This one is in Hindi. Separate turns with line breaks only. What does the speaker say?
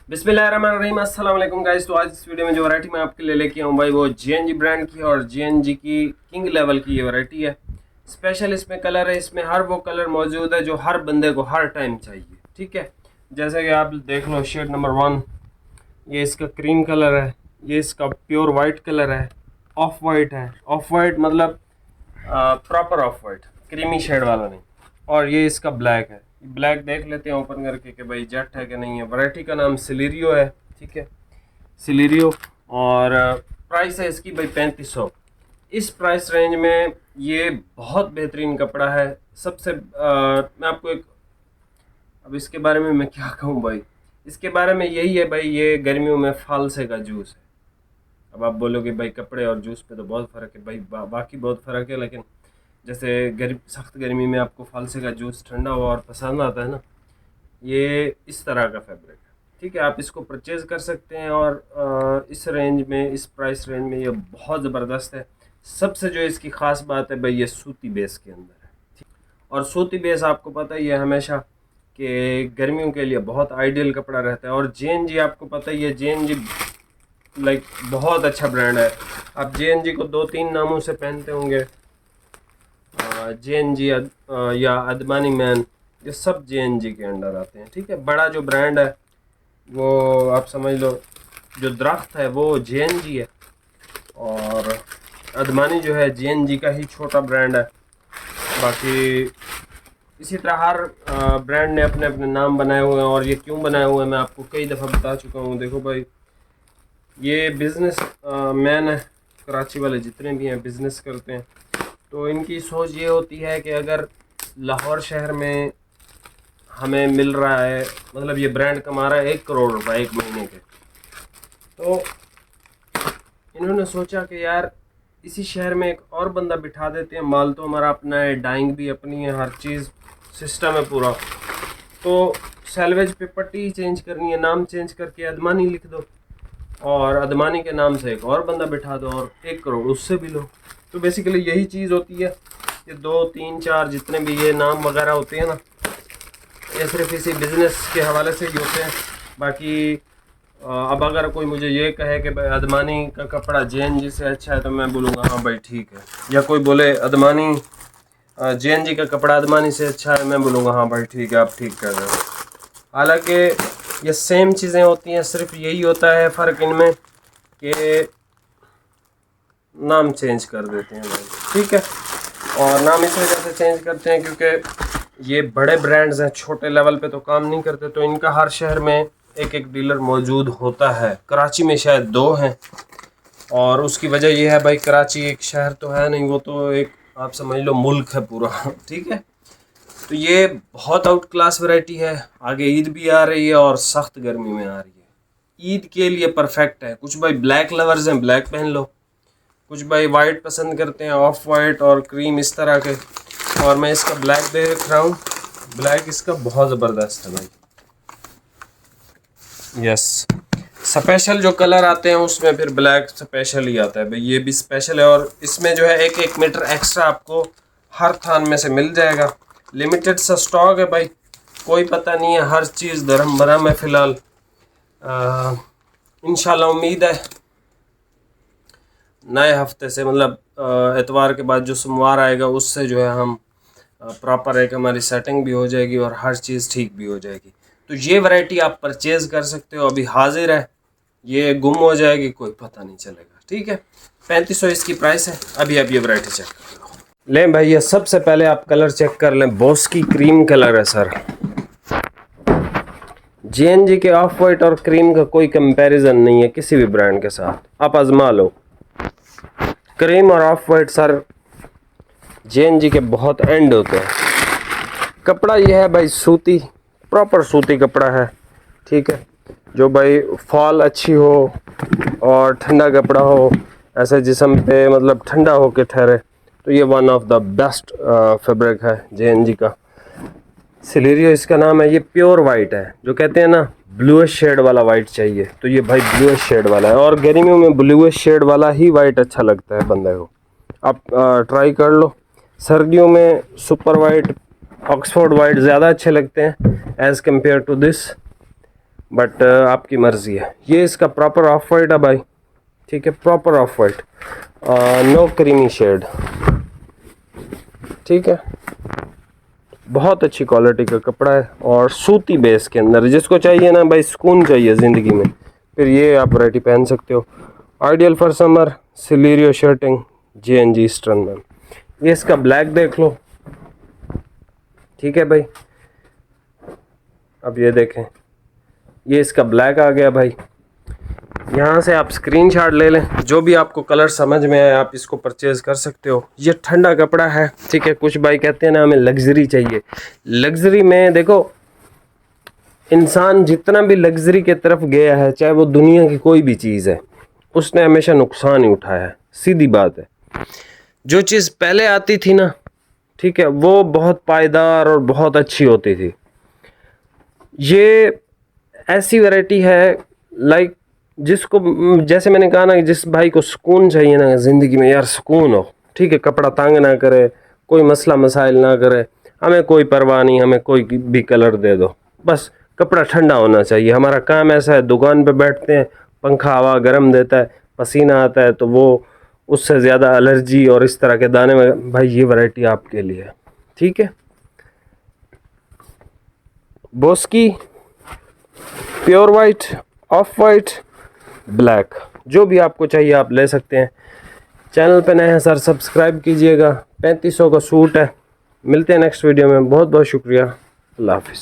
बिस्मिल्लाहिर्रहमानिर्रहीम, अस्सलाम वालेकुम गाइस। तो आज इस वीडियो में जो वैरायटी मैं आपके लिए लेके आऊँ भाई, वो जीएनजी ब्रांड की और जीएनजी की किंग लेवल की ये वैरायटी है। स्पेशल इसमें कलर है, इसमें हर वो कलर मौजूद है जो हर बंदे को हर टाइम चाहिए। ठीक है, जैसे कि आप देख लो, शेड नंबर 1 ये इसका क्रीम कलर है, ये इसका प्योर वाइट कलर है, ऑफ वाइट है। ऑफ वाइट मतलब proper off white, creamy shade वाला नहीं। और ये इसका ब्लैक है। ब्लैक देख लेते हैं ओपन करके कि भाई जेट है कि नहीं है। वैरायटी का नाम सिलेरियो है। ठीक है, सिलेरियो। और प्राइस है इसकी भाई 3500। इस प्राइस रेंज में ये बहुत बेहतरीन कपड़ा है। सबसे मैं आपको एक, अब इसके बारे में मैं क्या कहूँ भाई, इसके बारे में यही है भाई, ये गर्मियों में फालसे का जूस है। अब आप बोलोगे भाई कपड़े और जूस पे तो बहुत फ़र्क है भाई, बाकी बहुत फ़र्क है, लेकिन जैसे सख्त गर्मी में आपको फालसे का जूस ठंडा हुआ और पसंद आता है ना, ये इस तरह का फैब्रिक है। ठीक है, आप इसको परचेज़ कर सकते हैं। और इस रेंज में, इस प्राइस रेंज में ये बहुत ज़बरदस्त है। सबसे जो इसकी ख़ास बात है भाई, ये सूती बेस के अंदर है। ठीक, और सूती बेस आपको पता ही है हमेशा कि गर्मियों के लिए बहुत आइडियल कपड़ा रहता है। और जेएनजी आपको पता ही है, जेएनजी लाइक बहुत अच्छा ब्रांड है। आप जेएनजी को 2-3 नामों से पहनते होंगे, जेएनजी या अदमानी मैन, ये सब जेएनजी के अंडर आते हैं। ठीक है, बड़ा जो ब्रांड है वो आप समझ लो, जो दरख्त है वो जेएनजी है, और अदमानी जो है जेएनजी का ही छोटा ब्रांड है। बाकी इसी तरह हर ब्रांड ने अपने अपने नाम बनाए हुए हैं। और ये क्यों बनाए हुए हैं मैं आपको कई दफ़ा बता चुका हूँ। देखो भाई, ये बिज़नेस मैन है, कराची वाले जितने भी हैं बिज़नेस करते हैं, तो इनकी सोच ये होती है कि अगर लाहौर शहर में हमें मिल रहा है, मतलब ये ब्रांड कमा रहा है 1 करोड़ रुपए 1 महीने के, तो इन्होंने सोचा कि यार इसी शहर में एक और बंदा बिठा देते हैं। माल तो हमारा अपना है, डाइंग भी अपनी है, हर चीज़ सिस्टम है पूरा। तो सैलवेज पे पट्टी चेंज करनी है, नाम चेंज करके अदमानी लिख दो, और अदमानी के नाम से एक और बंदा बिठा दो, और 1 करोड़ उससे भी लो। तो बेसिकली यही चीज़ होती है। ये 2-3-4 जितने भी ये नाम वगैरह होते हैं ना, ये सिर्फ इसी बिज़नेस के हवाले से ही होते हैं। बाकी अब अगर कोई मुझे ये कहे कि भाई अदमानी का कपड़ा जेएनजी से अच्छा है, तो मैं बोलूँगा हाँ भाई ठीक है। या कोई बोले अदमानी जेएनजी का कपड़ा अदमानी से अच्छा है, मैं बोलूँगा हाँ भाई ठीक है, आप ठीक कर रहे हो। हालांकि ये सेम चीज़ें होती हैं, सिर्फ यही होता है फ़र्क इनमें कि नाम चेंज कर देते हैं भाई। ठीक है, और नाम इस वजह से चेंज करते हैं क्योंकि ये बड़े ब्रांड्स हैं, छोटे लेवल पे तो काम नहीं करते, तो इनका हर शहर में एक एक डीलर मौजूद होता है। कराची में शायद 2 हैं, और उसकी वजह यह है भाई, कराची एक शहर तो है नहीं, वो तो एक आप समझ लो मुल्क है पूरा। ठीक है, तो ये बहुत आउट क्लास वैरायटी है। आगे ईद भी आ रही है और सख्त गर्मी में आ रही है। ईद के लिए परफेक्ट है। कुछ भाई ब्लैक लवर्स हैं, ब्लैक पहन लो। कुछ भाई वाइट पसंद करते हैं, ऑफ वाइट और क्रीम इस तरह के। और मैं इसका ब्लैक देख रहा हूँ, ब्लैक इसका बहुत ज़बरदस्त है भाई। यस, स्पेशल जो कलर आते हैं उसमें फिर ब्लैक स्पेशल ही आता है भाई, ये भी स्पेशल है। और इसमें जो है 1-1 मीटर एक्स्ट्रा आपको हर थान में से मिल जाएगा। लिमिटेड सा स्टॉक है भाई, कोई पता नहीं है, हर चीज़ धर्म भरम है फ़िलहाल। इंशाल्लाह उम्मीद है नए हफ्ते से, मतलब एतवार के बाद जो सोमवार आएगा उससे जो है हम प्रॉपर है कि हमारी सेटिंग भी हो जाएगी और हर चीज़ ठीक भी हो जाएगी। तो ये वैरायटी आप परचेज़ कर सकते हो, अभी हाजिर है, ये गुम हो जाएगी कोई पता नहीं चलेगा। ठीक है, 3500 इसकी प्राइस है। अभी आप ये वैरायटी चेक कर लो। लें भाई, ये सबसे पहले आप कलर चेक कर लें। बॉस की क्रीम कलर है सर। जेएनजी के ऑफ वाइट और क्रीम का कोई कंपैरिजन नहीं है किसी भी ब्रांड के साथ, आप आजमा लो। क्रीम और ऑफ वाइट सर जेएनजी के बहुत एंड होते हैं। कपड़ा ये है भाई सूती, प्रॉपर सूती कपड़ा है। ठीक है, जो भाई फॉल अच्छी हो और ठंडा कपड़ा हो, ऐसे जिस्म पे मतलब ठंडा हो के ठहरे, तो ये one of the best fabric है जेएनजी का। सिलेरियो इसका नाम है। ये प्योर वाइट है, जो कहते हैं ना ब्लूइश शेड वाला वाइट चाहिए, तो ये भाई ब्लूइश शेड वाला है। और गर्मियों में ब्लूइश शेड वाला ही वाइट अच्छा लगता है बंदे को, आप ट्राई कर लो। सर्दियों में सुपर वाइट, ऑक्सफोर्ड वाइट ज़्यादा अच्छे लगते हैं as compare to this. But आपकी मर्ज़ी है। ये इसका प्रॉपर ऑफ वाइट है भाई, ठीक है, proper off white, no creamy shade, ठीक है। बहुत अच्छी क्वालिटी का कपड़ा है और सूती बेस के अंदर, जिसको चाहिए ना भाई सुकून चाहिए ज़िंदगी में, फिर ये आप वैरायटी पहन सकते हो। Ideal for summer, Celerio shirting, JNG eastern ma'am. ये इसका ब्लैक देख लो, ठीक है भाई। अब ये देखें, ये इसका ब्लैक आ गया भाई। यहाँ से आप स्क्रीनशॉट ले लें, जो भी आपको कलर समझ में आए आप इसको परचेज़ कर सकते हो। ये ठंडा कपड़ा है, ठीक है। कुछ भाई कहते हैं ना हमें लग्जरी चाहिए, लग्जरी में देखो इंसान जितना भी लग्जरी के तरफ गया है, चाहे वो दुनिया की कोई भी चीज़ है, उसने हमेशा नुकसान ही उठाया है, सीधी बात है। जो चीज़ पहले आती थी ना, ठीक है, वो बहुत पायदार और बहुत अच्छी होती थी। ये ऐसी वैरायटी है लाइक जिसको, जैसे मैंने कहा ना, जिस भाई को सुकून चाहिए ना ज़िंदगी में, यार सुकून हो, ठीक है, कपड़ा तंग ना करे, कोई मसला मसाइल ना करे, हमें कोई परवाह नहीं, हमें कोई भी कलर दे दो, बस कपड़ा ठंडा होना चाहिए। हमारा काम ऐसा है, दुकान पे बैठते हैं, पंखा हवा गर्म देता है, पसीना आता है, तो वो उससे ज़्यादा एलर्जी और इस तरह के दाने में, भाई ये वैरायटी आपके लिए है, ठीक है। Boski, pure white, of white, black, जो भी आपको चाहिए आप ले सकते हैं। चैनल पे नए हैं सर, सब्सक्राइब कीजिएगा। 3500 का सूट है। मिलते हैं नेक्स्ट वीडियो में, बहुत बहुत शुक्रिया, अल्लाह हाफिज़।